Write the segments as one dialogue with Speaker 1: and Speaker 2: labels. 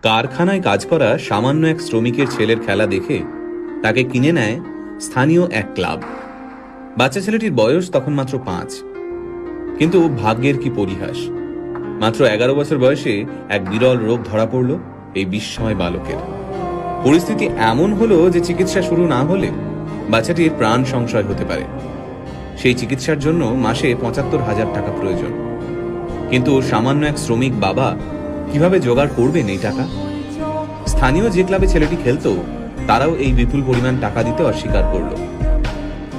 Speaker 1: কারখানায় কাজ করা সামান্য এক শ্রমিকের ছেলের খেলা দেখে তাকে কিনে নেয় স্থানীয় এক ক্লাব। বাচ্চা ছেলেটির বয়স তখন মাত্র 5। কিন্তু ভাগ্যের কি পরিহাস, মাত্র 11 বছর বয়সে এক বিরল রোগ ধরা পড়ল এই বিস্ময় বালকের। পরিস্থিতি এমন হলো যে চিকিৎসা শুরু না হলে বাচ্চাটির প্রাণ সংশয় হতে পারে। সেই চিকিৎসার জন্য মাসে 75,000 টাকা প্রয়োজন। কিন্তু সামান্য এক শ্রমিক বাবা কিভাবে জোগাড় করবেন এই টাকা? স্থানীয় যে ক্লাবে ছেলেটি খেলতো তারাও এই বিপুল পরিমাণ টাকা দিতে অস্বীকার করল।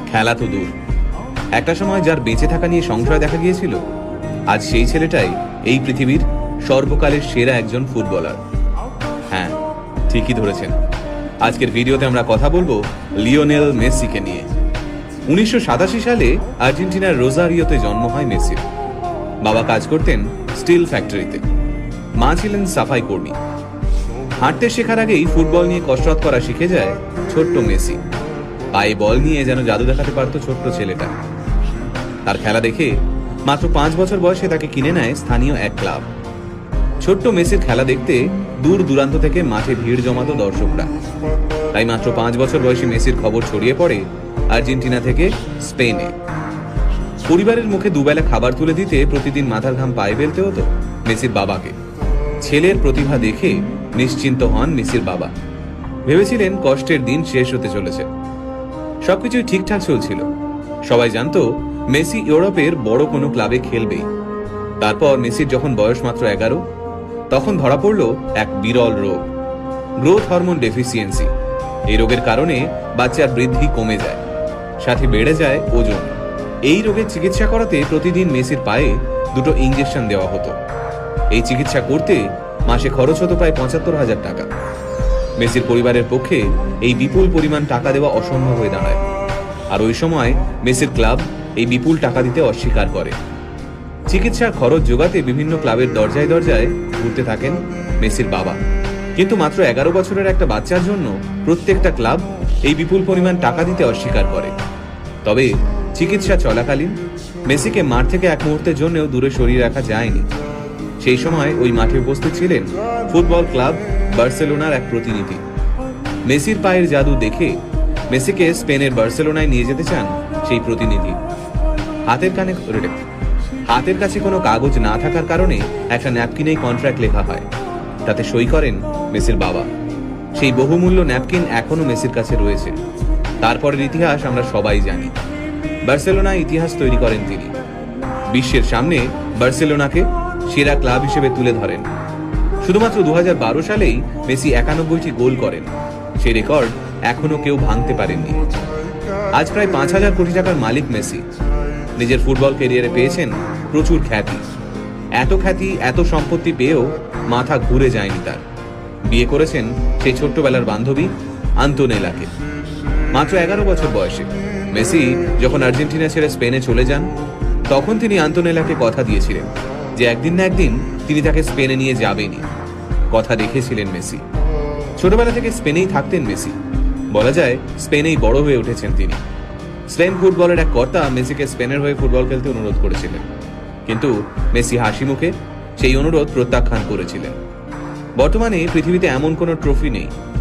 Speaker 1: খেলা তো দূর, একটা সময় যার বেঁচে থাকা নিয়ে সংশয় দেখা গিয়েছিল, আজ সেই ছেলেটাই এই পৃথিবীর সর্বকালের সেরা একজন ফুটবলার। হ্যাঁ, ঠিকই ধরেছেন। আজকের ভিডিওতে আমরা কথা বলবো লিওনেল মেসিকে নিয়ে। 1987 সালে আর্জেন্টিনার রোজারিওতে জন্ম হয় মেসির। বাবা কাজ করতেন স্টিল ফ্যাক্টরিতে, মা ছিলেন সাফাই কর্মী। হাঁটতে শেখার আগেই ফুটবল নিয়ে কসরত করা শিখে যায় ছোট্ট মেসি। পায়ে বল নিয়ে যেন জাদু দেখাতে পারত ছোট্ট ছেলেটা। তার খেলা দেখে মাত্র 5 বছর বয়সে তাকে কিনে নেয় স্থানীয় এক ক্লাব। ছোট্ট মেসির খেলা দেখতে দূর দূরান্ত থেকে মাঠে ভিড় জমাতো দর্শকরা। তাই মাত্র 5 বছর বয়সী মেসির খবর ছড়িয়ে পড়ে আর্জেন্টিনা থেকে স্পেনে। পরিবারের মুখে দুবেলা খাবার তুলে দিতে প্রতিদিন মাথার ঘাম পায়ে ফেলতে হতো মেসির বাবাকে। ছেলের প্রতিভা দেখে নিশ্চিন্ত হন মেসির বাবা। ভেবেছিলেন কষ্টের দিন শেষ হতে চলেছে। সবকিছুই ঠিকঠাক চলছিল। সবাই জানতো মেসি ইউরোপের বড় কোনো ক্লাবে খেলবেই। তারপর মেসির যখন বয়স মাত্র 11, তখন ধরা পড়ল এক বিরল রোগ, গ্রোথ হরমোন ডেফিসিয়েন্সি। এই রোগের কারণে বাচ্চার বৃদ্ধি কমে যায়, সাথে বেড়ে যায় ওজন। এই রোগের চিকিৎসা করাতে প্রতিদিন মেসির পায়ে 2টো ইঞ্জেকশন দেওয়া হতো। এই চিকিৎসা করতে মাসে খরচ হতো প্রায় 75,000 টাকা। মেসির পরিবারের পক্ষে এই বিপুল পরিমাণ টাকা দেওয়া অসম্ভব হয়ে দাঁড়ায়। আর ওই সময় মেসির ক্লাব এই বিপুল টাকা দিতে অস্বীকার করে। চিকিৎসার খরচ জোগাতে বিভিন্ন ক্লাবের দরজায় দরজায় ঘুরতে থাকেন মেসির বাবা। কিন্তু মাত্র 11 বছরের একটা বাচ্চার জন্য প্রত্যেকটা ক্লাব এই বিপুল পরিমাণ টাকা দিতে অস্বীকার করে। তবে চিকিৎসা চলাকালীন মেসিকে মাঠ থেকে এক মুহূর্তের জন্যও দূরে সরিয়ে রাখা যায়নি। সেই সময় ওই মাঠে উপস্থিত ছিলেন ফুটবল ক্লাব বার্সেলোনার এক প্রতিনিধি। মেসির পায়ের জাদু দেখে মেসিকে স্পেনের বার্সেলোনায় নিয়ে যেতে চান সেই প্রতিনিধি। হাতের কাছে কোনো কাগজ না থাকার কারণে একটা ন্যাপকিনেই কন্ট্রাক্ট লেখা হয়। তাতে সই করেন মেসির বাবা। সেই বহুমূল্য ন্যাপকিন এখনো মেসির কাছে রয়েছে। তারপরের ইতিহাস আমরা সবাই জানি। বার্সেলোনায় ইতিহাস তৈরি করেন তিনি। বিশ্বের সামনে বার্সেলোনাকে সেরা ক্লাব হিসেবে তুলে ধরেন। শুধুমাত্র 2012 সালেই মেসি 91টি গোল করেন। সেই রেকর্ড এখনো কেউ ভাঙতে পারেননি। আজ প্রায় 5,000 কোটি টাকার মালিক মেসি। নিজের ফুটবল ক্যারিয়ারে পেয়েছেন প্রচুর খ্যাতি। এত সম্পত্তি পেয়েও মাথা ঘুরে যায়নি তার। বিয়ে করেছেন সেই ছোট্টবেলার বান্ধবী আন্তোনেলাকে। মাত্র 11 বছর বয়সে মেসি যখন আর্জেন্টিনা ছেড়ে স্পেনে চলে যান, তখন তিনি আন্তোনেলাকে কথা দিয়েছিলেন যে একদিন না একদিন তিনি তাকে স্পেনে নিয়ে যাবেনই। কথা রেখেছিলেন মেসি। ছোটবেলা থেকে স্পেনেই থাকতেন মেসি। বলা যায় স্পেনেই বড় হয়ে উঠেছেন তিনি। স্পেন ফুটবলের এক কর্তা মেসিকে স্পেনের হয়ে ফুটবল খেলতে অনুরোধ করেছিলেন, কিন্তু মেসি হাসি মুখে সেই অনুরোধ প্রত্যাখ্যান করেছিলেন। বর্তমানে পৃথিবীতে এমন কোনো ট্রফি নেই